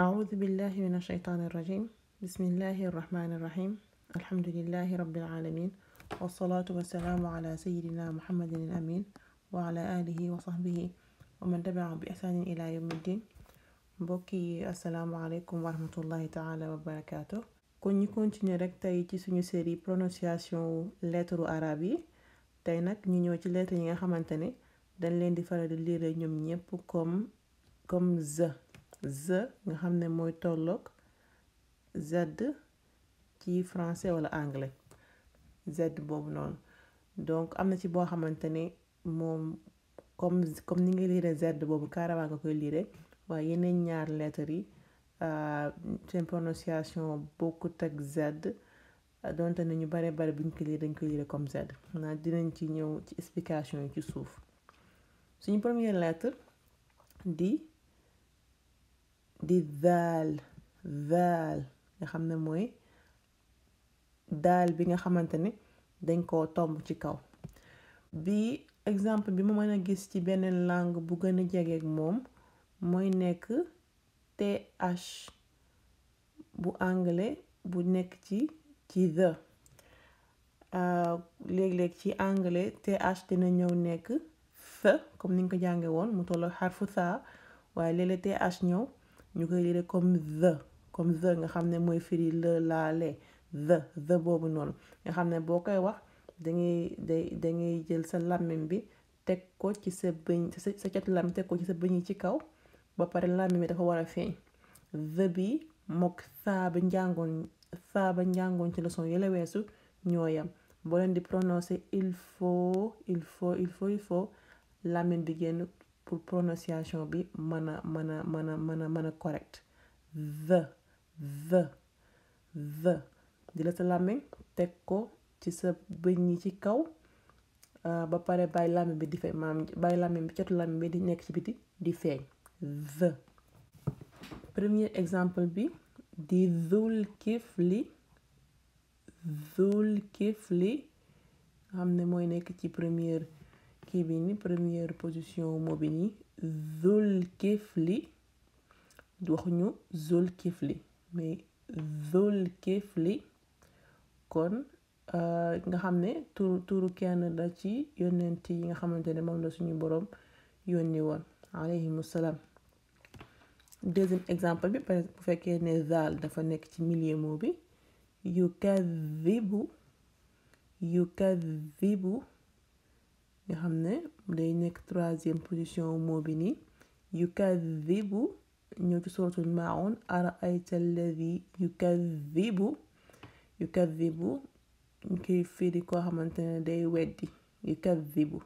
أعوذ بالله من الشيطان الرجيم بسم الله الرحمن الرحيم الحمد لله رب العالمين والصلاة والسلام على سيدنا محمد الأمين وعلى آله وصحبه ومن تبعهم بإحسان إلى يوم الدين mbokki asalaamaaleykum wa rahmatullahi taala wa barakaatu kon ñu continuer rek tey ci suñu série prononciation lettre arabe yi tey nag ñu ñëw ci lettre yi nga xamante ne dañ leen di faral di lire ñoom ñëpp comme z nga xam ne mooy tolloog z ci français wala anglais z boobu noonu donc am na ci boo xamante ne moom comme ni nga lire z boobu carrément nga koy lire waaye yeneen ñaar lettres yi seen prononciation bokkut ak z donte ne ñu bare buñ ko lire dañ ko lire comme z naa dinañ ci ñëw ci explication yi ci suuf suñu première lettre di daal nga xam ne mooy daal bi nga xamante ne dañ koo tomb ci kaw bi exemple bi ma mën a gis ci beneen langue bu gën a jege ak moom mooy nekk th bu anglais bu nekk ci the léeg-léeg ci anglais th dina ñëw nekk th comme ni nga ko jànge woon mu tolloo xarfu thaa waaye léeg-léeg th ñëw ñu koy lire comme the nga xam ne mooy firi laale the boobu noonu nga xam ne boo koy wax dangay jël sa làmmiñ bi teg ko ci sa bëñ sa catu làmmiñ teg ko ci sa bëñ yi ci kaw ba pare làmmiñ bi dafa war a feeñ the bi mook saa ba njàngoon ci leçon yële weesu ñooyam boo leen di prononcer il faut làmmiñ bi génn pour prononciation bi mën a correct the di la sa làmmiñ teg ko ci sa bëñ yi ci kaw ba pare bàyyi làmmiñ bi di feeñ bàyyi làmmiñ bi catu làmmiñ bi di nekk ci biti di feeñ the premier exemple bi di dhul kifli xam ne mooy nekk ci première kii bi ni première position moo bi ni dhul kifli waxuñu zul kifli mais dhul kifli kon nga xam ne turu kenn la ci yonent yi nga xamante ne moom la suñu boroom yónni woon alayhimu salaam deuxième exemple bi par exemple bu fekkee ne zaal dafa nekk ci milieu mot bi yukadhibu nga xam ne day nekk troisième position mot bi nii yukadhibu ñëw ci suratul maa'un ara'ayta alladhi yukadhibu ñu koy firi koo xamante ne day weddi yukadhibu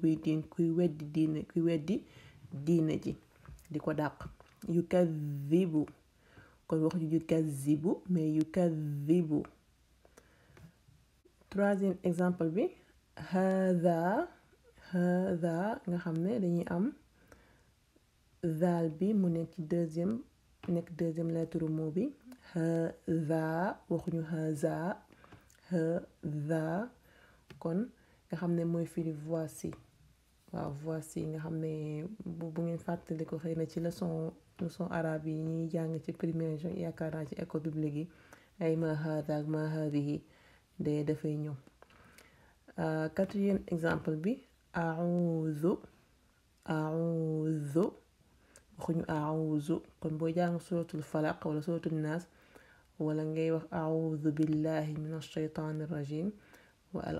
bi diin kuy weddi diine ji di ko dàq yukadhibu kon waxuñu yukadhibu mais yukadhibu troisième exemple bi hadha nga xam ne dañuy am zaal bi mu nekk ci deuxième lettre mot bi hadha waxuñu haza hadha kon nga xam ne mooy firi voici nga xam ne bu ngeen fàttali ko xëy na ci leçon arabe yi ñuy jàng ci primaire yaakaar naa ci école biblique yi ay ma hada ak ma hadihi dafay ñëw quatrième exemple bi a'udhu waxuñu a'udhu kon boo jàng suratul falaq wala suratul naas wala ngay wax a'udhu billahi minash shaytanir rajim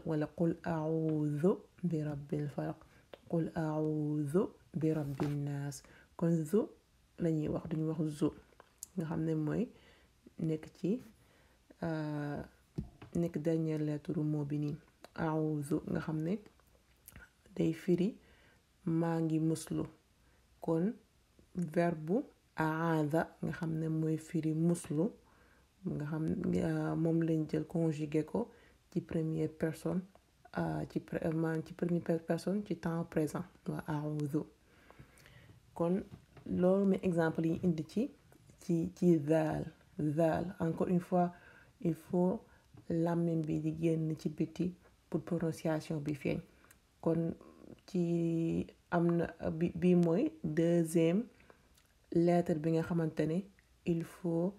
wala qul a'udhu bi rabbil falaq qul a'udhu bi rabbin naas kon zu lañuy wax duñu wax zu nga xam ne mooy nekk dernière lettre mot bi nii a'udhu nga xam ne day firi maa ngi muslu kon verbe a'adha nga xam ne mooy firi muslu nga xam moom lañ jël conjugué ko ci première personne ci première personne ci temps présent waa a'udhu kon loolu mais exemple yi indi ci zaal encore une fois il faut làmmiñ bi di génn ci biti pour prononciation bi feeñ kon ci am na bi mooy deuxième lettre bi nga xamante ne il faut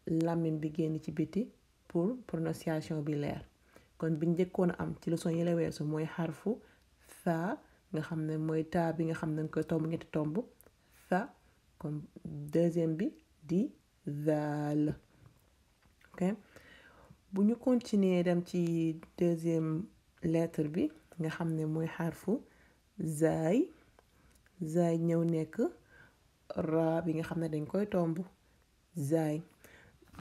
làmmiñ bi génn ci biti pour prononciation bi leer. kon bi njëkkoon a am ci leçon yi la weesu mooy xarfu fa nga xam ne mooy taa bi nga xam ne dañ koy tomb ñetti tomb fa. kon deuxième bi di zaal. ok bu ñu continuer dem ci deuxième lettre bi nga xam ne mooy xarfu zaay. zaay ñëw nekk ra bi nga xam ne dañ koy tomb zaay.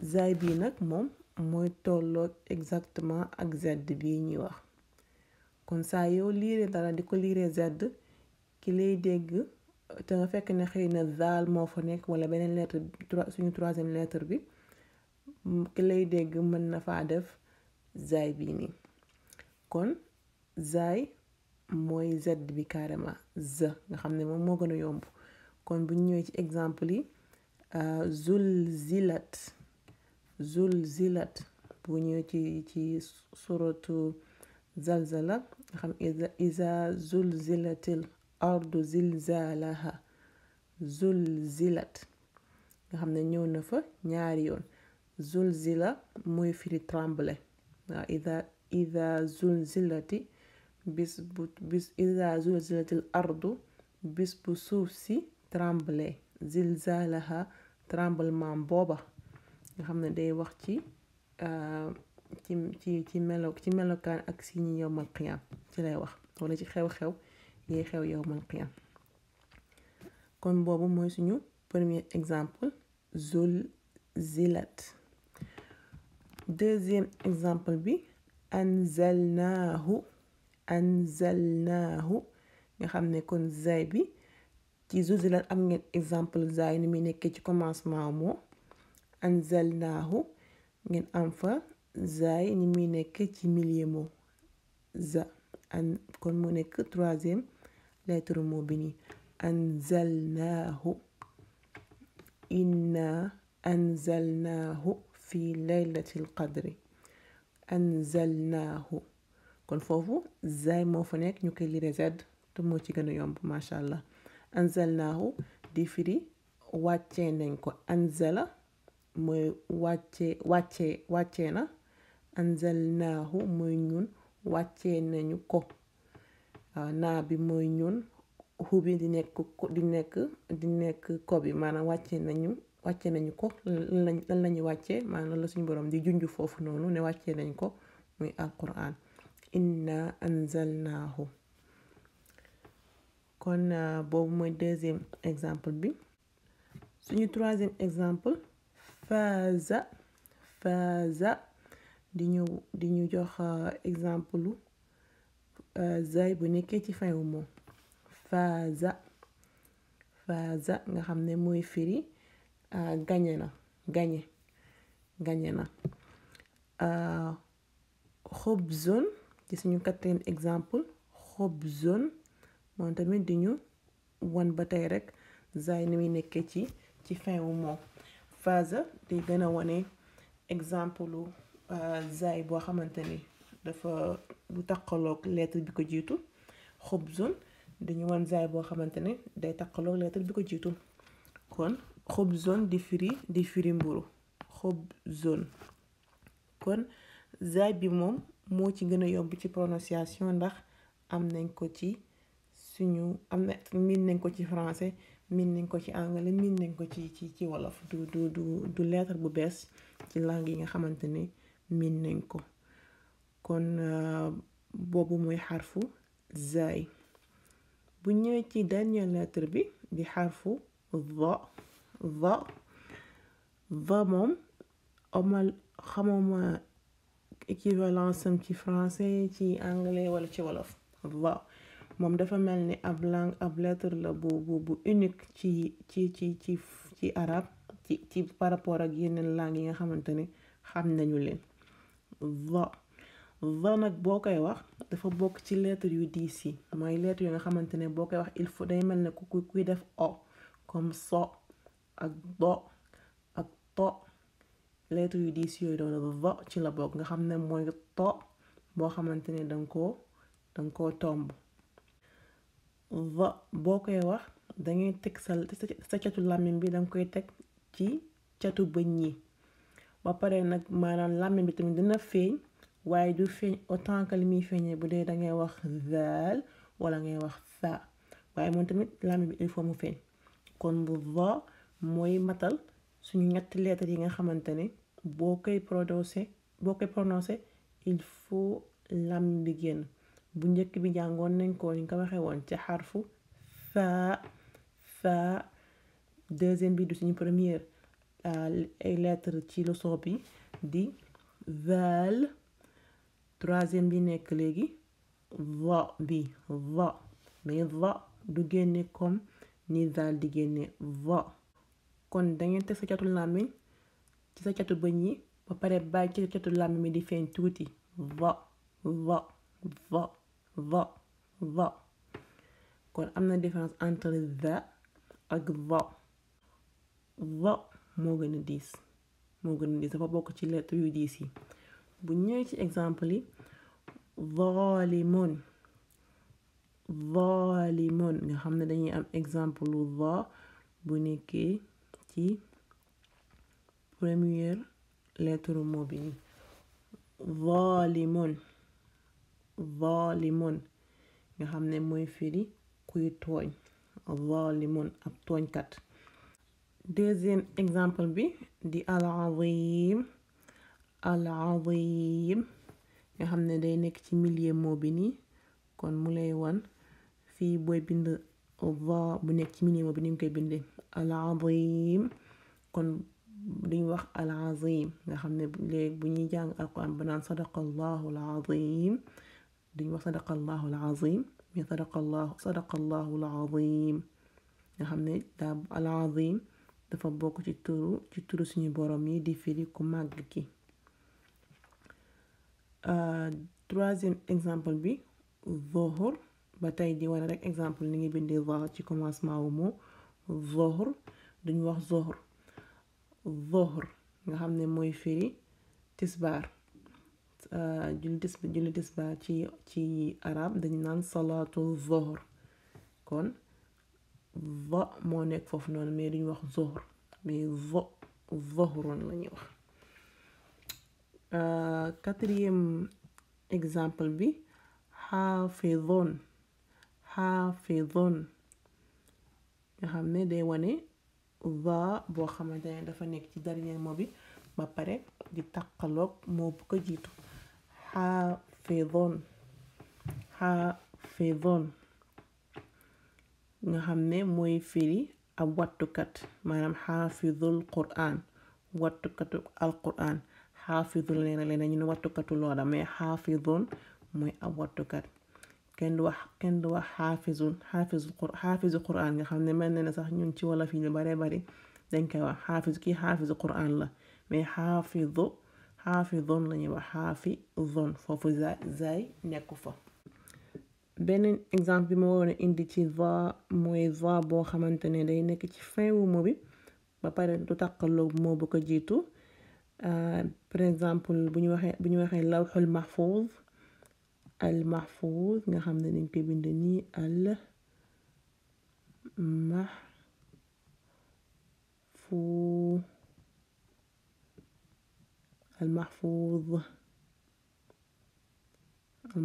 zaay bii nag moom mooy tolloog exactement ak z bii ñuy wax. kon saa yow liire dara di ko liire z ki lay dégg te nga fekk ne xëy na zaal moo fa nekk wala beneen lettre suñu troisième lettre bi ki lay dégg mën na faa def zaay bii nii. kon zaay mooy z bi carrément z nga xam ne moom moo gën a yomb. kon bu ñu ñëwee ci exemple yi zulzilat zulzilat bu ñëwee ci suratu zalzala nga xam iza zulzilatil ardu zilzalaha zulzilat nga xam ne ñëw na fa ñaari yoon. zulzila mooy firi tremble. waaw iza zulzilati iza zulzilatil ardu bis bu suuf si tremble zilzalaha tremblement booba nga xam ne day wax ci melokaan ak si ñi yowmal qiyaam ci lay wax wala ci xew-xew yi xew yowmal qiyaam. kon boobu mooy suñu premier exemple zulzilat. deuxième exemple bi anzalnaahu nga xam ne kon zaay bi ci zulzilat am ngeen exemple zaay ni muy nekkee ci commencement moo. anzalnaahu ngeen am fa zaay ni muy nekkee ci milieu moo za kon mu nekk troisième lettre moo bi nii anzalnaahu inna anzalnaahu fi laylatil qadri anzalnaahu. kon foofu zaay moo fa nekk ñu koy lire z te moo ci gën a yomb macha allah. anzalnaahu di firi wàccee nañ ko. anzala mooy wàccee na. anzalnaahu mooy ñun wàccee nañu ko. naa bi mooy ñun xubi di nekk ko bi maanaam wàccee nañu ko lan lañu wàccee maanaam la suñu borom di junj foofu noonu ne wàccee nañ ko muy alquran. inna anzalnaahu. kon boobu mooy deuxième exemple bi. suñu troisième exemple faaza di ñu jox exemple zaay bu nekkee ci fin wu moom faaza nga xam ne mooy firi gañe na. xobzon ci suñu quatrième exemple xobzon moom tamit di ñu wan ba tey rek zaay ni muy nekkee ci fin wu moom. faaza di gën a wane exemple zaay boo xamante ni dafa bu taqaloog lettre bi ko jiitu. xobzon dañu wan zaay boo xamante ne day taqaloog lettre bi ko jiitu. kon xobzon di firi mburu xobzon. kon zaay bi moom moo ci gën a yomb ci prononciation ndax am nañ ko ci miin nañ ko ci français miin nañ ko ci anglais miin nañ ko ci wolof du lettre bu bees ci langue yi nga xamante ne miin nañ ko. kon boobu mooy xarfu zaay. bu ñëwee ci dernière lettre bi di xarfu va moom xamuma équivalence am ci français ci anglais wala ci wolof. va moom dafa mel ni ab lettre la bu unique ci arab ci par rapport ak yeneen langue yi nga xamante ne xam nañu leen. va nag boo koy wax dafa bokk ci lettre yu diis yi mooy lettre yu nga xamante ne boo koy wax il faut day mel ne kuy def o comme so ak do ak to. lettre yu diis yooyu doon va ci la bokk nga xam ne mooy to boo xamante ne danga koo tomb. va boo koy wax dangay teg sa catu làmmiñ bi danga koy teg ci catu bëñ yi ba pare nag maanaam làmmiñ bi tamit dina feeñ waaye du feeñ autant que li muy feeñee bu dee dangay wax zaal wala ngay wax fa waaye moom tamit làmmiñ bi il faut mu feeñ kon bu va mooy matal suñu ñetti lettres yi nga xamante ne boo koy prononcé il faut làmmiñ bi génn bu njëkk bi jàngoon nañ ko ni nga ko waxee woon ci xarfu fa deuxième bi du suñu première ay lettres ci leçon bi di zaal troisième bi nekk léegi va bi va mais va du génne comme ni zaal di génne va kon dangeen teg sa catu làmmiñ ci sa catu bëñ yi ba pare bàyyi ci catu làmmiñ mi di feeñ tuuti va va va va va kon am na différence entre va ak va moo gën a diis dafa bokk ci lettre yu diis yi bu ñëwee ci exemple yi zalimun nga xam ne dañuy am exemple lu va bu nekkee ci première lettre mot bi ni zalimun nga xam ne mooy firi kuy tooñ zalimun ab tooñkat deuxième exemple bi di al-azim nga xam ne day nekk ci milieu mot bi nii kon mu lay wan fii booy bind va bu nekk ci milieu mot bi ni nga koy bindee al-azim kon duñ wax al-azim nga xam ne léegi bu ñuy jàng alquran ba naan sadaqallahu al-azim duñ wax sadaqallahu al-azim mais sadaqallahu al-azim nga xam ne daa al-azim dafa bokk ci turu suñu borom yi di firi ku màgg ki troisième exemple bi zuhur ba tey di wane rek exemple ni ngi bindee va ci commencement wu moo zuhur duñ wax zuhur nga xam ne mooy firi tisbaar julli tisbaar ci arab dañu naan salaatu zuhur kon va moo nekk foofu noonu mais duñ wax zuhur mais zuhrun la ñuy wax quatrième exemple bi xaafidun nga xam ne day wane va boo xamante ne dafa nekk ci dernier mot bi ba pare di taqaloog moo bu ko jiitu xaafidun nga xam ne mooy firi ab wattukat maanaam xaafidul quran wattukatu alquran xaafidul leena ñu ne wattukatu loola mais xaafidun mooy ab wattukat kenn du wax xaafizu quran nga xam ne mel na ne sax ñun ci wolof yi lu bare bari dañ koy wax xaafizu quran la mais xaafidun la ñuy wax xaafidun foofu zaay nekku fa beneen exemple bi ma waroon a indi ci va mooy va boo xamante ne day nekk ci fin wu mot bi ba pare du taqaloog moo bu ko jiitu par exemple bu ñu waxee lawxul mahfuz al mahfuz nga xam ne dañ koy bind nii al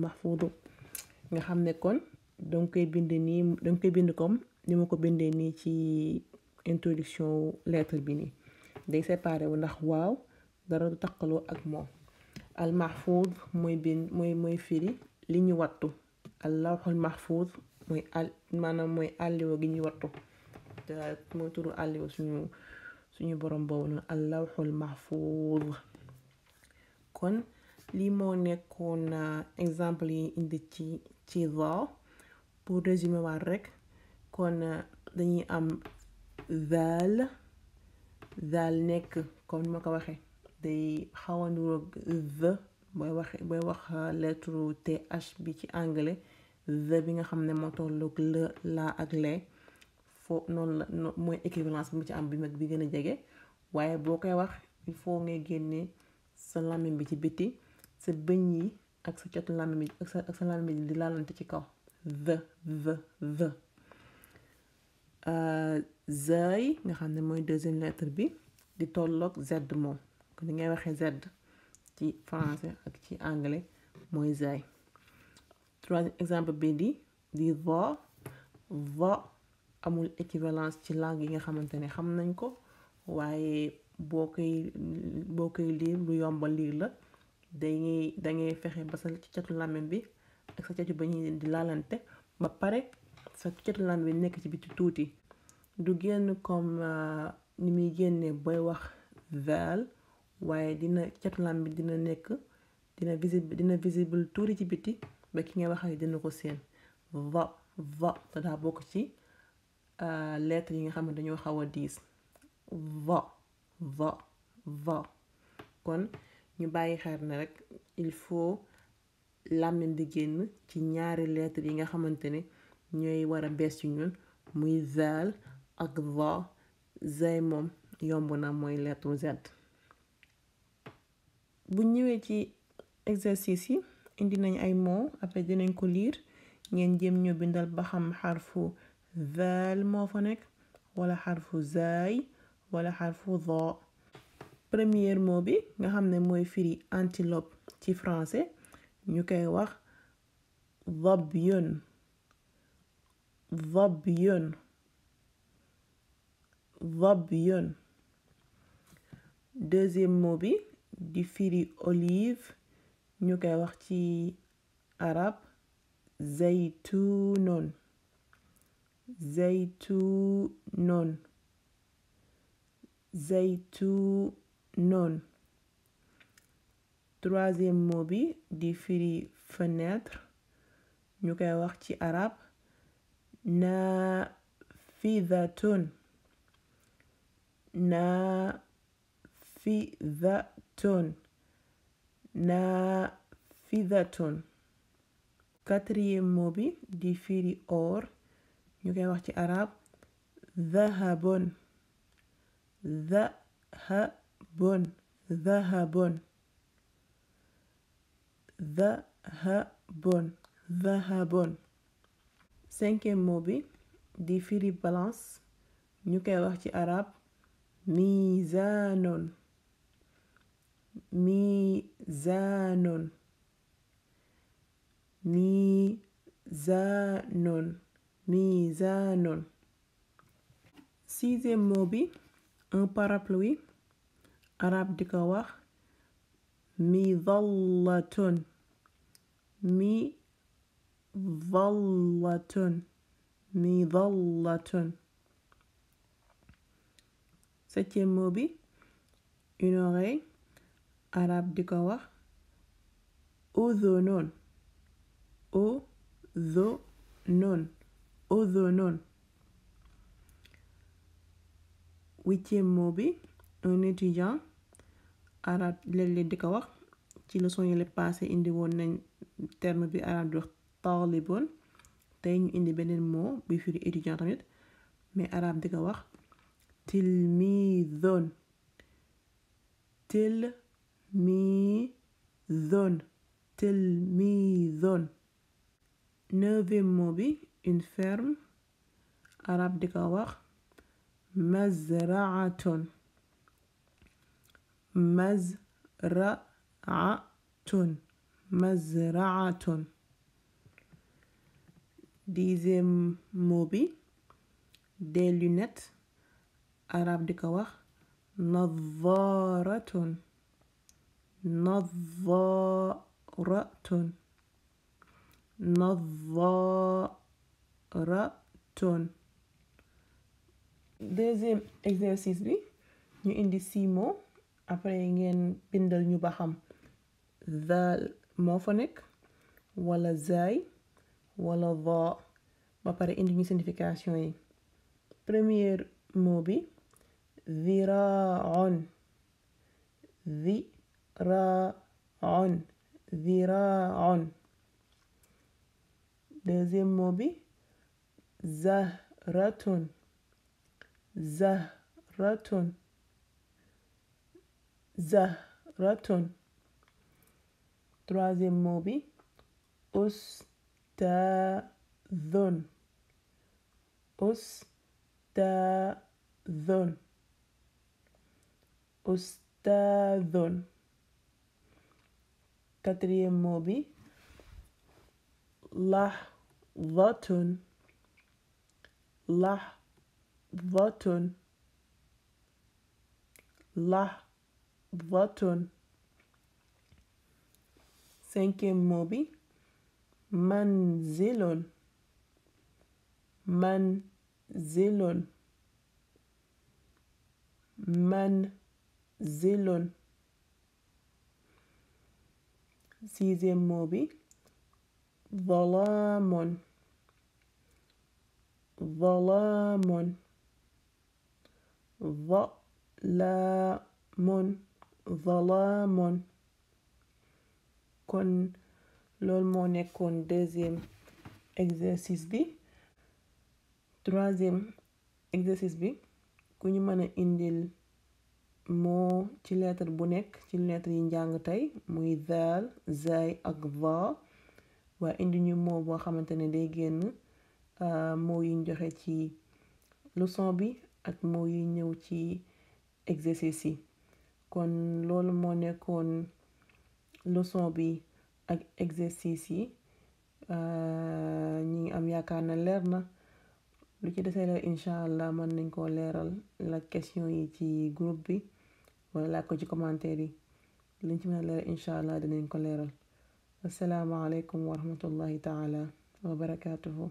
mahfudu nga xam ne kon danga koy bind comme ni ma ko bindee nii ci introduction lettre bi nii day séparé wu ndax waaw dara du taqaloo ak moom al mahfuz mooy firi li ñu wattu al lawhul mahfuz mooy àlliwa gi ñuy wattu te mooy turu àlliwa suñu borom boobu noonu al lawhul mahfuz kon lii moo nekkoon exemple yi indi ci va pour résumer waat rek kon dañuy am zaal nekk comme ni ma ko waxee day xaw a niroog the booy wax lettre th bi ci anglais the bi nga xam ne moo tolloog la ak lee foo noonu la mooy équivalence bi mu ci am bi mag bi gën a jege waaye boo koy wax il faut ngay génne sa làmmiñ bi ci biti sa bëñ yi ak sa catu làmmiñ bi ak sa làmmiñ bi di laalante ci kaw the zaay nga xam ne mooy deuxième lettre bi di tolloog z moom kon ni ngay waxee z ci français ak ci anglais mooy zaay. Troisième exemple bi di va amul équivalence ci langue yi nga xamante ne xam nañ ko waaye boo koy liir lu yomba liir la dangay fexe ba sa ci catu làmmiñ bi ak sa catu ba ñuy di laalante ba pare sa catu làmmiñ bi nekk ci biti tuuti du génn comme ni muy génnee booy wax val waaye dina catu làmmiñ bi dina nekk dina visible tuuti ci biti ba ki nga waxee dina ko seen va te daa bokk ci lettres yi nga xam ne dañoo xaw a diis va kon ñu bàyyi xel ne rek il faut làmmiñ di génn ci ñaari lettres yi nga xamante ne ñooy war a bees ci ñun muy zaal ak va. Zaay moom yomb na mooy lettre Z. bu ñëwee ci exercice yi indi nañ ay mots après dinañ ko lire ngeen jéem ñoo bindal ba xam xarfu zaal moo fa nekk wala xarfu zaay wala xarfu za. premier mot bi nga xam ne mooy firi antilope ci français ñu koy wax dhabyun. deuxième mot bi di firi olive ñu koy wax ci arab zaytunun. troisième mot bi di firi fenêtre ñu koy wax ci arab nafidatun. quatrième mot bi di firi or ñu koy wax ci arab dhahabun. cinquième mot bi di firi balance ñu koy wax ci arab mizanun. sixième mot bi un parapluie arab di ko wax midallatun. septième mot bi une oreille arab di ko wax udhunun. huitième mot bi un étudiant arab léeg-léeg di ko wax ci leçon yi la passé indi woon nañ terme bi arab di wax talibun tey ñu indi beneen mot buy firi étudiant tamit mais arab di ko wax tilmidun. neuvième mot bi une ferme arab di ko wax mazraatun. dixième mot bi des lunettes arab di ko wax nadharatun. deuxième exercice bi ñu indi 6 mots après ngeen bindal ñu ba xam zaal moo fa nekk wala zaay wala va ba pare indi ñu signification yi. premier mot bi dhira'un. deuxième mot bi zahratun. troisième mot bi ustadhun. أستاذ أستاذ. quatrième mot bi lahzatun lahzatun lahzatun. cinquième mot bi manzilun manzilun manzilun. sixième mot bi ظلام ظلام ظلام ظلام. kon loolu moo nekkoon deuxième exercice bi. troisième exercice bi ku ñu mën a indil moo ci lettre bu nekk ci lettre yi njàng tey muy zaal zaay ak va waa indi ñu moo boo xamante ne day génn moo yi joxe ci leçon bi ak moo yi ñëw ci exercice yi. kon loolu moo nekkoon leçon bi ak exercice yi. ñi ngi am yaakaar na leer na. lu ci desee leer incha allah mën nañ koo leeral la question yi ci groupe bi wala laaj ko ci commentaire yi. liñ ci mën a leeral incha allah dinañ ko leeral. assalaamu aleykum wa rahmatullahi taala wa barakaatuhu.